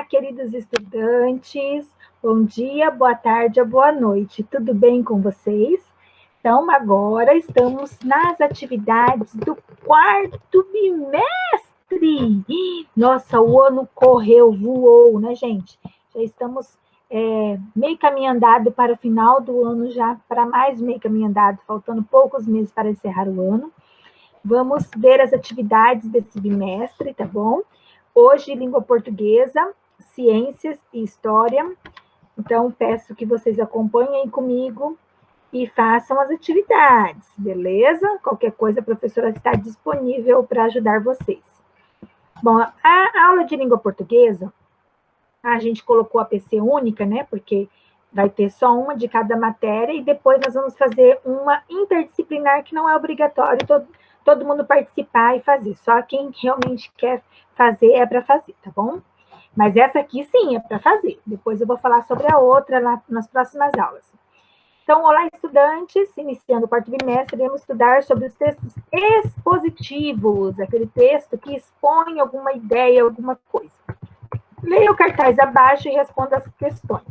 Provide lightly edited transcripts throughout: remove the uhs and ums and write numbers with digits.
queridos estudantes. Bom dia, boa tarde, boa noite. Tudo bem com vocês? Então, agora estamos nas atividades do quarto bimestre. Nossa, o ano correu, voou, né, gente? Já estamos meio caminho andado para o final do ano, já para mais meio caminho andado, faltando poucos meses para encerrar o ano. Vamos ver as atividades desse bimestre, tá bom? Hoje, língua portuguesa, ciências e história. Então, peço que vocês acompanhem comigo e façam as atividades, beleza? Qualquer coisa, a professora está disponível para ajudar vocês. Bom, a aula de língua portuguesa, a gente colocou a PC única, né? Porque vai ter só uma de cada matéria e depois nós vamos fazer uma interdisciplinar que não é obrigatório todo mundo participar e fazer. Só quem realmente quer fazer é para fazer, tá bom? Mas essa aqui, sim, é para fazer. Depois eu vou falar sobre a outra lá nas próximas aulas. Então, olá, estudantes. Iniciando o quarto bimestre, iremos estudar sobre os textos expositivos, aquele texto que expõe alguma ideia, alguma coisa. Leia o cartaz abaixo e responda as questões.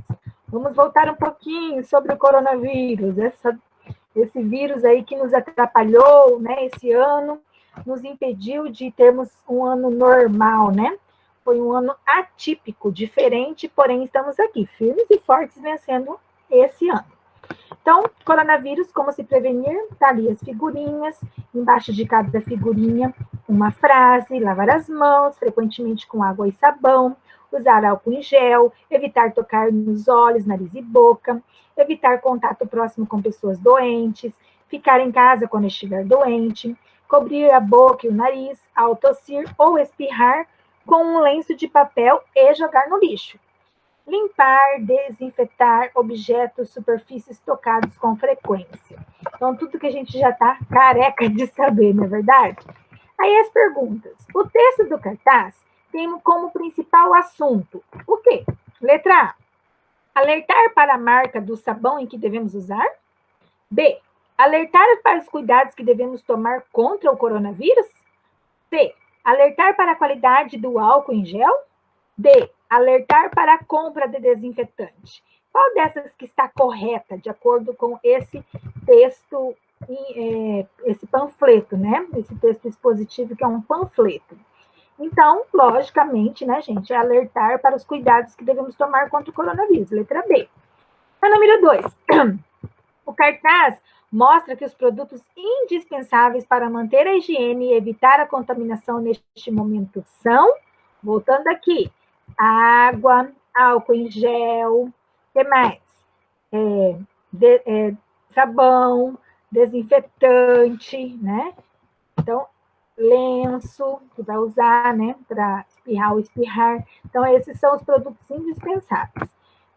Vamos voltar um pouquinho sobre o coronavírus, esse vírus aí que nos atrapalhou, né, esse ano, nos impediu de termos um ano normal, né? Foi um ano atípico, diferente, porém estamos aqui, firmes e fortes, vencendo esse ano. Então, coronavírus, como se prevenir? Tá ali as figurinhas, embaixo de cada figurinha, uma frase: lavar as mãos, frequentemente com água e sabão, usar álcool em gel, evitar tocar nos olhos, nariz e boca, evitar contato próximo com pessoas doentes, ficar em casa quando estiver doente, cobrir a boca e o nariz ao tossir ou espirrar com um lenço de papel e jogar no lixo. Limpar, desinfetar objetos, superfícies tocados com frequência. Então, tudo que a gente já está careca de saber, não é verdade? Aí as perguntas. O texto do cartaz tem como principal assunto o quê? Letra A. Alertar para a marca do sabão em que devemos usar. B. Alertar para os cuidados que devemos tomar contra o coronavírus. C. Alertar para a qualidade do álcool em gel. D. Alertar para a compra de desinfetante. Qual dessas que está correta, de acordo com esse texto, esse panfleto, né? Esse texto expositivo que é um panfleto. Então, logicamente, né, gente, é alertar para os cuidados que devemos tomar contra o coronavírus. Letra B. A número 2. O cartaz mostra que os produtos indispensáveis para manter a higiene e evitar a contaminação neste momento são, voltando aqui, água, álcool em gel, o que mais? Sabão, desinfetante, né? Então, lenço, que vai usar, né, para espirrar ou espirrar. Então, esses são os produtos indispensáveis.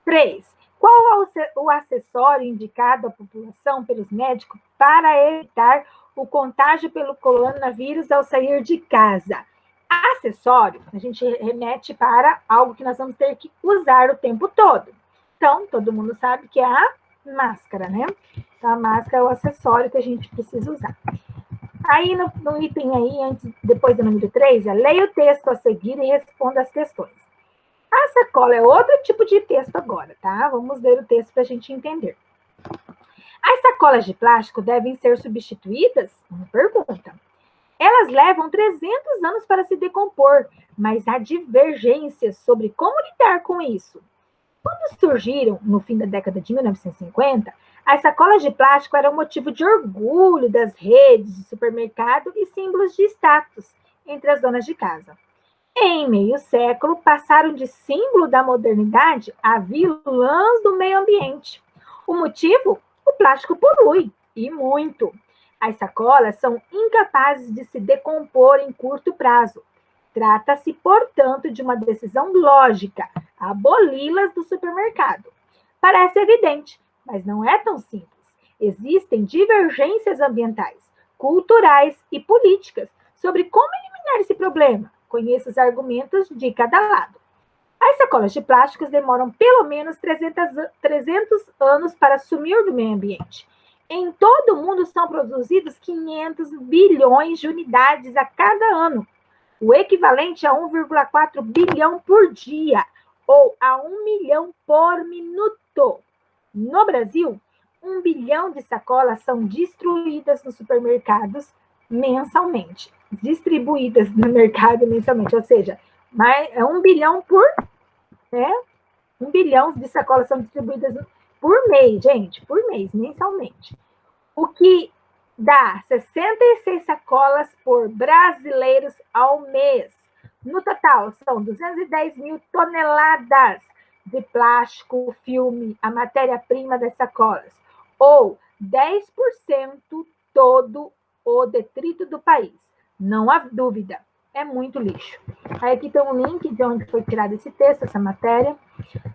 3. Qual é o acessório indicado à população pelos médicos para evitar o contágio pelo coronavírus ao sair de casa? Acessório, a gente remete para algo que nós vamos ter que usar o tempo todo. Então, todo mundo sabe que é a máscara, né? Então, a máscara é o acessório que a gente precisa usar. Aí, no item aí, depois do número 3, leia o texto a seguir e responda as questões. A sacola é outro tipo de texto agora, tá? Vamos ler o texto para a gente entender. As sacolas de plástico devem ser substituídas? Uma pergunta. Elas levam 300 anos para se decompor, mas há divergências sobre como lidar com isso. Quando surgiram, no fim da década de 1950, as sacolas de plástico eram motivo de orgulho das redes de supermercado e símbolos de status entre as donas de casa. Em meio século, passaram de símbolo da modernidade a vilãs do meio ambiente. O motivo? O plástico polui, e muito. As sacolas são incapazes de se decompor em curto prazo. Trata-se, portanto, de uma decisão lógica, aboli-las do supermercado. Parece evidente, mas não é tão simples. Existem divergências ambientais, culturais e políticas sobre como eliminar esse problema. Conheça os argumentos de cada lado. As sacolas de plásticos demoram pelo menos 300 anos para sumir do meio ambiente. Em todo o mundo são produzidos 500 bilhões de unidades a cada ano, o equivalente a 1,4 bilhão por dia, ou a 1 milhão por minuto. No Brasil, 1 bilhão de sacolas são destruídas nos supermercados mensalmente. Distribuídas no mercado mensalmente, ou seja, é 1 bilhão por, né? 1 bilhão de sacolas são distribuídas por mês, gente, por mês, mensalmente. O que dá 66 sacolas por brasileiros ao mês. No total, são 210 mil toneladas de plástico, filme, a matéria-prima das sacolas, ou 10% todo o detrito do país. Não há dúvida, é muito lixo. Aí aqui tem um link de onde foi tirado esse texto, essa matéria.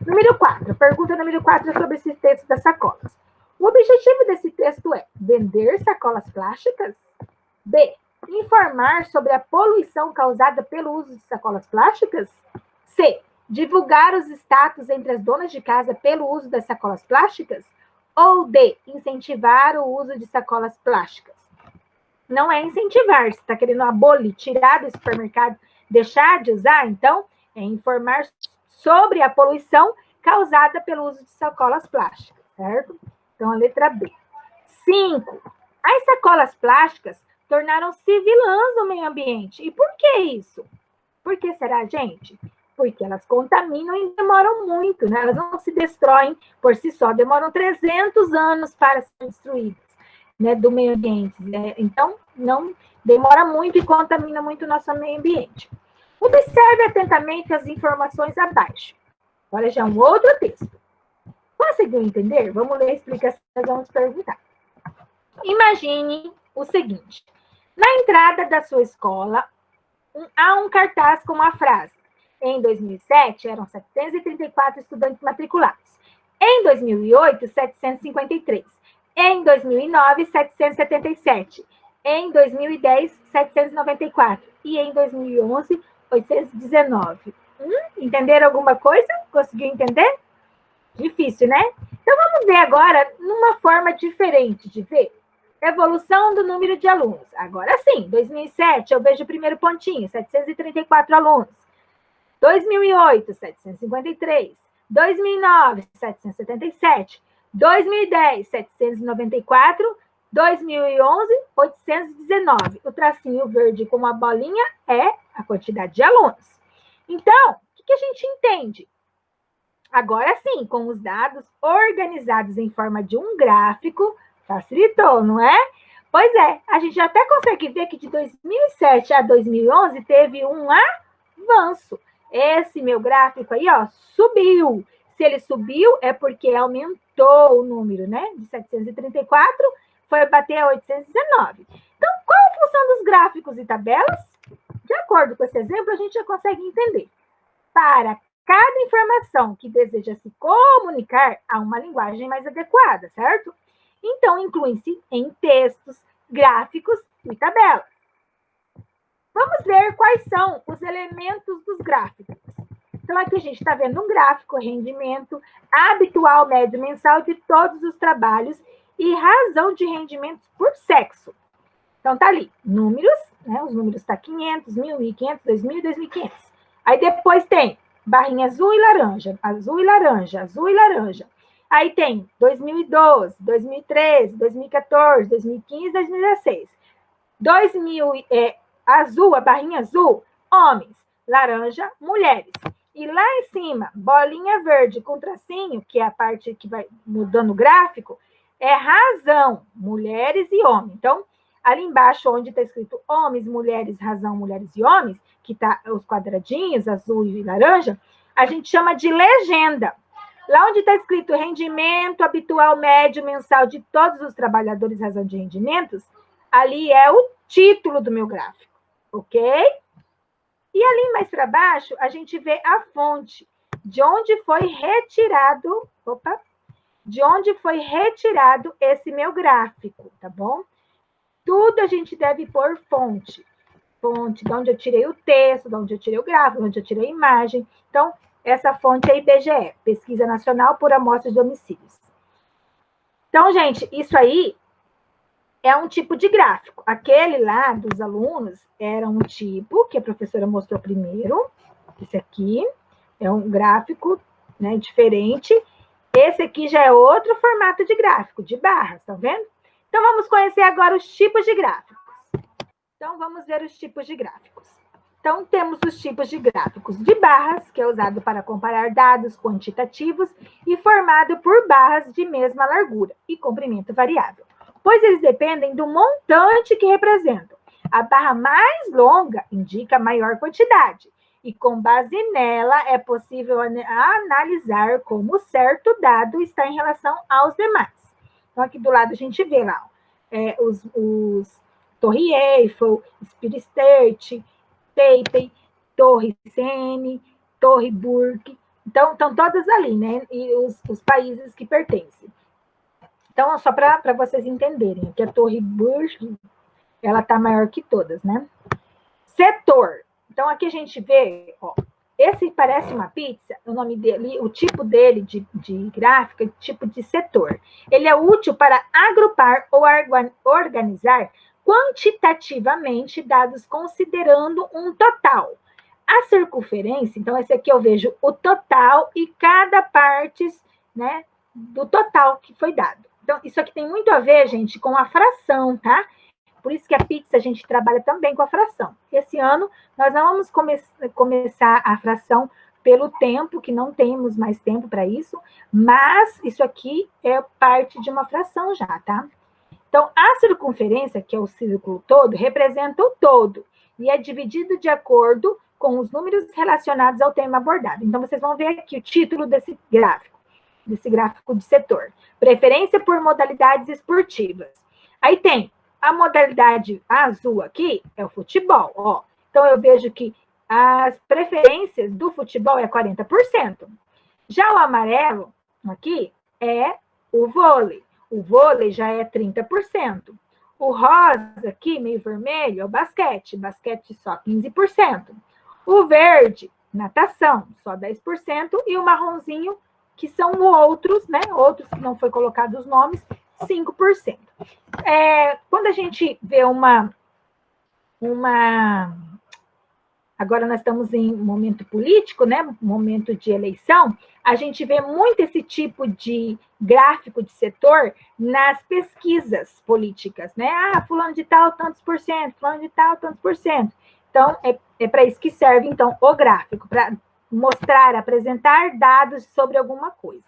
Número 4, pergunta número 4 é sobre esse texto das sacolas. O objetivo desse texto é vender sacolas plásticas? B, informar sobre a poluição causada pelo uso de sacolas plásticas? C, divulgar os status entre as donas de casa pelo uso das sacolas plásticas? Ou D, incentivar o uso de sacolas plásticas? Não é incentivar, você está querendo abolir, tirar do supermercado, deixar de usar, então é informar sobre a poluição causada pelo uso de sacolas plásticas, certo? Então, a letra B. 5. As sacolas plásticas tornaram-se vilãs do meio ambiente. E por que isso? Por que será, gente? Porque elas contaminam e demoram muito, né? Elas não se destroem por si só, demoram 300 anos para serem destruídas, né, do meio ambiente. Né? Então, não demora muito e contamina muito o nosso meio ambiente. Observe atentamente as informações abaixo. Agora já é um outro texto. Conseguiu entender? Vamos ler a explicação e vamos perguntar. Imagine o seguinte. Na entrada da sua escola, há um cartaz com a frase: em 2007, eram 734 estudantes matriculados. Em 2008, 753. Em 2009, 777. Em 2010, 794. E em 2011, 819. Entenderam alguma coisa? Conseguiu entender? Difícil, né? Então, vamos ver agora numa forma diferente de ver. Evolução do número de alunos. Agora sim, 2007, eu vejo o primeiro pontinho, 734 alunos. 2008, 753. 2009, 777. 2010, 794. 2011, 819. O tracinho verde com a bolinha é a quantidade de alunos. Então, o que a gente entende? Agora sim, com os dados organizados em forma de um gráfico, facilitou, não é? Pois é, a gente até consegue ver que de 2007 a 2011 teve um avanço. Esse meu gráfico aí, ó, subiu. Se ele subiu, é porque aumentou o número, né? De 734 foi bater a 819. Então, qual a função dos gráficos e tabelas? De acordo com esse exemplo, a gente já consegue entender. Para cada informação que deseja se comunicar a uma linguagem mais adequada, certo? Então, incluem-se em textos, gráficos e tabelas. Vamos ver quais são os elementos dos gráficos. Então, aqui a gente está vendo um gráfico, rendimento habitual, médio, mensal de todos os trabalhos e razão de rendimentos por sexo. Então, tá ali, números, né? Os números tá 500, 1.500, 2.000 e 2.500. Aí depois tem barrinha azul e laranja, azul e laranja, azul e laranja. Aí tem 2012, 2013, 2014, 2015, 2016. 2000, azul, a barrinha azul, homens. Laranja, mulheres. E lá em cima, bolinha verde com tracinho, que é a parte que vai mudando o gráfico, é razão, mulheres e homens. Então, ali embaixo, onde está escrito homens, mulheres, razão, mulheres e homens, que tá os quadradinhos, azul e laranja, a gente chama de legenda. Lá onde está escrito rendimento habitual, médio, mensal de todos os trabalhadores, razão de rendimentos, ali é o título do meu gráfico, ok? E ali mais para baixo, a gente vê a fonte, de onde foi retirado, de onde foi retirado esse meu gráfico, tá bom? Tudo a gente deve pôr fonte. Fonte, de onde eu tirei o texto, de onde eu tirei o gráfico, de onde eu tirei a imagem. Então, essa fonte é IBGE, Pesquisa Nacional por Amostras de Homicídios. Então, gente, isso aí é um tipo de gráfico. Aquele lá dos alunos era um tipo, que a professora mostrou primeiro, esse aqui, é um gráfico, né, diferente. Esse aqui já é outro formato de gráfico, de barras, tá vendo? Então, vamos conhecer agora os tipos de gráficos. Então, vamos ver os tipos de gráficos. Então, temos os tipos de gráficos de barras, que é usado para comparar dados quantitativos e formado por barras de mesma largura e comprimento variável, pois eles dependem do montante que representam. A barra mais longa indica maior quantidade, e com base nela é possível analisar como certo dado está em relação aos demais. Então, aqui do lado a gente vê lá os Torre Eiffel, Empire State, Taipei, Torre Eiffel, Torre Burke. Então, estão todas ali, né? E os países que pertencem. Então, só para vocês entenderem, aqui a Torre Burke, ela está maior que todas, né? Setor. Então, aqui a gente vê, ó, esse parece uma pizza, o nome dele, o tipo dele de gráfico é tipo de setor. Ele é útil para agrupar ou organizar quantitativamente dados considerando um total. A circunferência, então, esse aqui eu vejo o total e cada parte, né, do total que foi dado. Então, isso aqui tem muito a ver, gente, com a fração, tá? Por isso que a pizza a gente trabalha também com a fração. Esse ano, nós não vamos começar a fração pelo tempo, que não temos mais tempo para isso, mas isso aqui é parte de uma fração já, tá? Então, a circunferência, que é o círculo todo, representa o todo e é dividido de acordo com os números relacionados ao tema abordado. Então, vocês vão ver aqui o título desse gráfico de setor. Preferência por modalidades esportivas. Aí tem a modalidade azul aqui, é o futebol, ó. Então, eu vejo que as preferências do futebol é 40%. Já o amarelo aqui é o vôlei. O vôlei já é 30%. O rosa aqui, meio vermelho, é o basquete. Basquete só 15%. O verde, natação, só 10%. E o marronzinho, que são outros, né? Outros que não foi colocado os nomes, 5%. Quando a gente vê agora nós estamos em momento político, né? Momento de eleição, a gente vê muito esse tipo de gráfico de setor nas pesquisas políticas, né? Ah, fulano de tal, tantos por cento, fulano de tal, tantos por cento. Então, é para isso que serve, então, o gráfico, para mostrar, apresentar dados sobre alguma coisa.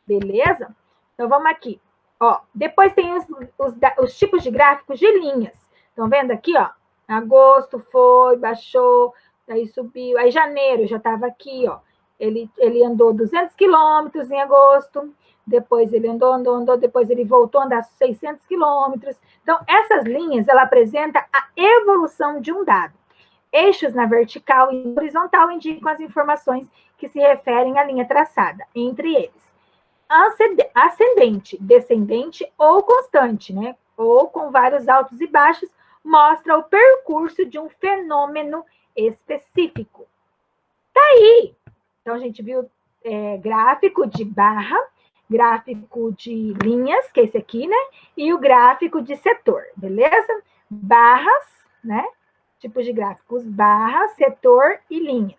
Beleza? Então, vamos aqui. Ó, depois tem os tipos de gráficos de linhas. Estão vendo aqui, ó? Agosto foi, baixou, aí subiu. Aí janeiro já estava aqui, ó. Ele andou 200 quilômetros em agosto, depois ele andou, depois ele voltou a andar 600 quilômetros. Então, essas linhas, ela apresenta a evolução de um dado. Eixos na vertical e horizontal indicam as informações que se referem à linha traçada, entre eles. Ascendente, descendente ou constante, né? Ou com vários altos e baixos, mostra o percurso de um fenômeno específico. Tá aí. Então, a gente viu gráfico de barra, gráfico de linhas, que é esse aqui, né? E o gráfico de setor, beleza? Barras, né? Tipos de gráficos, barra, setor e linhas.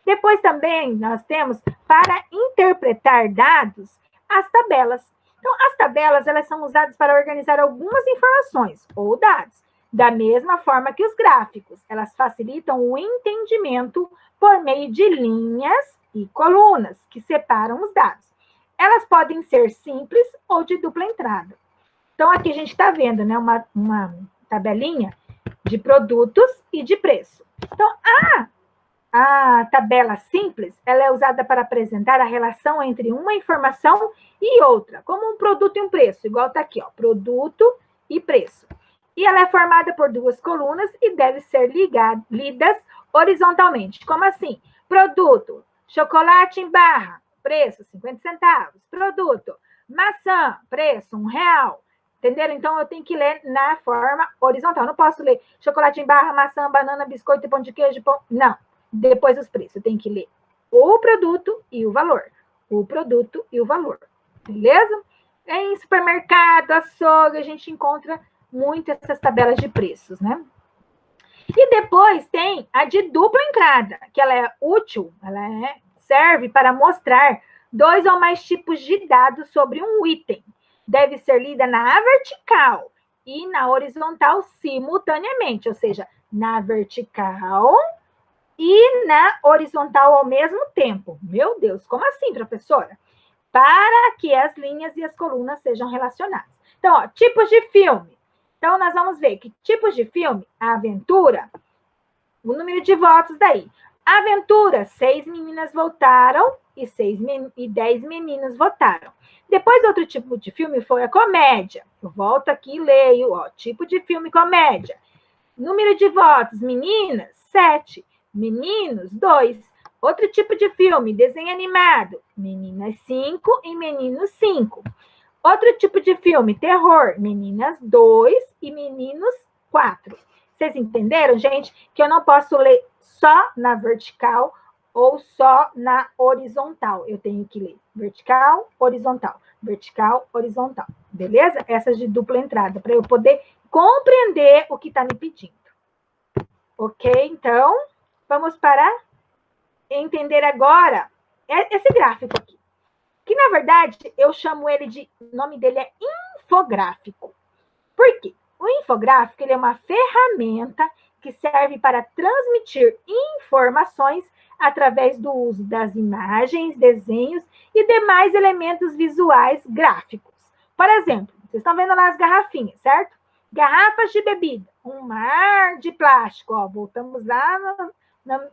Depois também nós temos, para interpretar dados, as tabelas. Então, as tabelas, elas são usadas para organizar algumas informações ou dados, da mesma forma que os gráficos. Elas facilitam o entendimento por meio de linhas e colunas, que separam os dados. Elas podem ser simples ou de dupla entrada. Então, aqui a gente está vendo, né, uma tabelinha de produtos e de preço. Então, a tabela simples, ela é usada para apresentar a relação entre uma informação e outra, como um produto e um preço, igual está aqui, ó, produto e preço. E ela é formada por duas colunas e deve ser lidas horizontalmente. Como assim? Produto, chocolate em barra, preço 50 centavos. Produto, maçã, preço R$1. Entenderam? Então, eu tenho que ler na forma horizontal. Eu não posso ler chocolate em barra, maçã, banana, biscoito, pão de queijo, pão... Não. Depois os preços. Eu tenho que ler o produto e o valor. O produto e o valor. Beleza? Em supermercado, açougue, a gente encontra muito essas tabelas de preços, né? E depois tem a de dupla entrada, que ela é útil, ela é serve para mostrar 2 ou mais tipos de dados sobre um item. Deve ser lida na vertical e na horizontal simultaneamente, ou seja, na vertical e na horizontal ao mesmo tempo. Meu Deus, como assim, professora? Para que as linhas e as colunas sejam relacionadas. Então, ó, tipos de filme. Então, nós vamos ver que tipos de filme, a aventura, o número de votos daí. Aventura, 6 meninas votaram e 10 meninos votaram. Depois, outro tipo de filme foi a comédia. Eu volto aqui e leio, ó, tipo de filme comédia. Número de votos, meninas, 7. Meninos, 2. Outro tipo de filme, desenho animado. Meninas, 5 e meninos, 5. Outro tipo de filme, terror. Meninas, 2 e meninos, 4. Vocês entenderam, gente? Que eu não posso ler só na vertical ou só na horizontal. Eu tenho que ler vertical, horizontal. Vertical, horizontal. Beleza? Essas de dupla entrada, para eu poder compreender o que está me pedindo. Ok? Então, vamos para entender agora esse gráfico aqui. Que, na verdade, eu chamo ele de... O nome dele é infográfico. Por quê? O infográfico ele é uma ferramenta que serve para transmitir informações através do uso das imagens, desenhos e demais elementos visuais gráficos. Por exemplo, vocês estão vendo lá as garrafinhas, certo? Garrafas de bebida, um mar de plástico. Ó, voltamos lá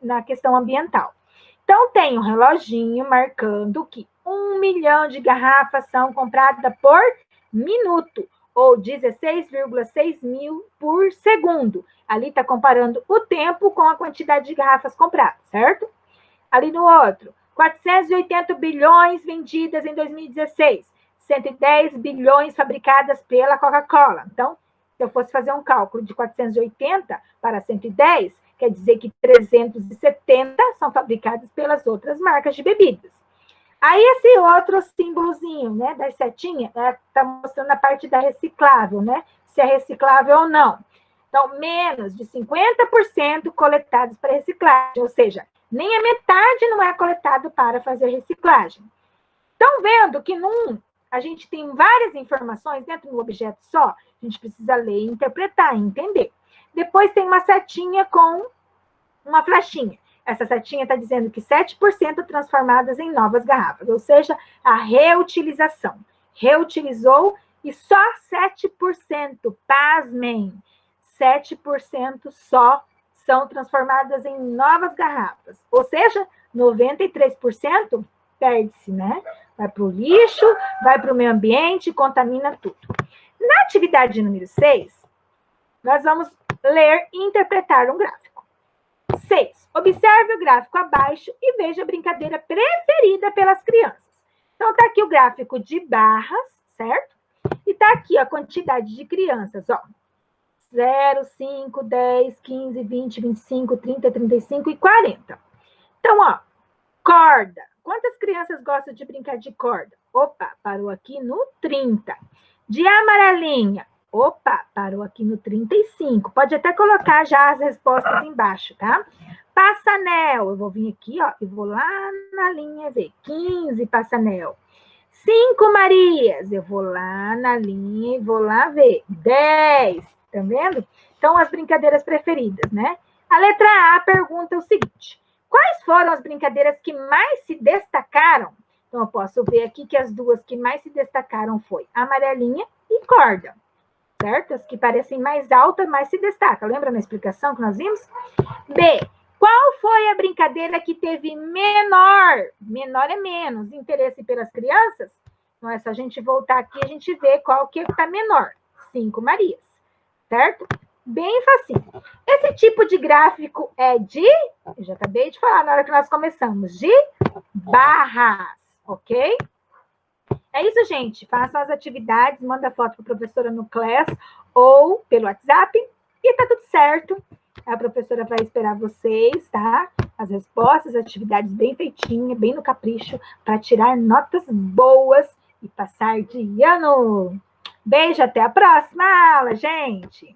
na questão ambiental. Então, tem um reloginho marcando que 1 milhão de garrafas são compradas por minuto, ou 16,6 mil por segundo. Ali está comparando o tempo com a quantidade de garrafas compradas, certo? Ali no outro, 480 bilhões vendidas em 2016, 110 bilhões fabricadas pela Coca-Cola. Então, se eu fosse fazer um cálculo de 480 para 110, quer dizer que 370 são fabricadas pelas outras marcas de bebidas. Aí esse outro símbolozinho, né, das setinhas, está mostrando a parte da reciclável, né? Se é reciclável ou não. Então, menos de 50% coletados para reciclagem, ou seja, nem a metade não é coletado para fazer reciclagem. Estão vendo que a gente tem várias informações dentro do objeto só? A gente precisa ler, interpretar, entender. Depois tem uma setinha com uma flechinha. Essa setinha está dizendo que 7% transformadas em novas garrafas, ou seja, a reutilização. Reutilizou e só 7%, pasmem, 7% só são transformadas em novas garrafas. Ou seja, 93% perde-se, né? Vai para o lixo, vai para o meio ambiente, contamina tudo. Na atividade número 6, nós vamos ler e interpretar um gráfico. 6. Observe o gráfico abaixo e veja a brincadeira preferida pelas crianças. Então, está aqui o gráfico de barras, certo? E está aqui a quantidade de crianças, ó. 0, 5, 10, 15, 20, 25, 30, 35 e 40. Então, ó, corda. Quantas crianças gostam de brincar de corda? Opa, parou aqui no 30. De amarelinha. Opa, parou aqui no 35. Pode até colocar já as respostas embaixo, tá? Passanel. Eu vou vir aqui, ó, e vou lá na linha ver. 15 passanel. 5 Marias. Eu vou lá na linha e vou lá ver. 10. Tá vendo? Então, as brincadeiras preferidas, né? A letra A pergunta o seguinte: quais foram as brincadeiras que mais se destacaram? Então, eu posso ver aqui que as duas que mais se destacaram foi amarelinha e corda. Certo? As que parecem mais altas, mais se destacam. Lembra na explicação que nós vimos? B. Qual foi a brincadeira que teve menor é menos, interesse pelas crianças? Então, é só a gente voltar aqui e a gente vê qual que está menor. 5 Marias. Certo? Bem facinho. Esse tipo de gráfico é de... Eu já acabei de falar na hora que nós começamos. De barras. Ok? É isso, gente. Façam as atividades, manda foto para a professora no Class ou pelo WhatsApp e tá tudo certo. A professora vai esperar vocês, tá? As respostas, as atividades bem feitinhas, bem no capricho, para tirar notas boas e passar de ano. Beijo, até a próxima aula, gente!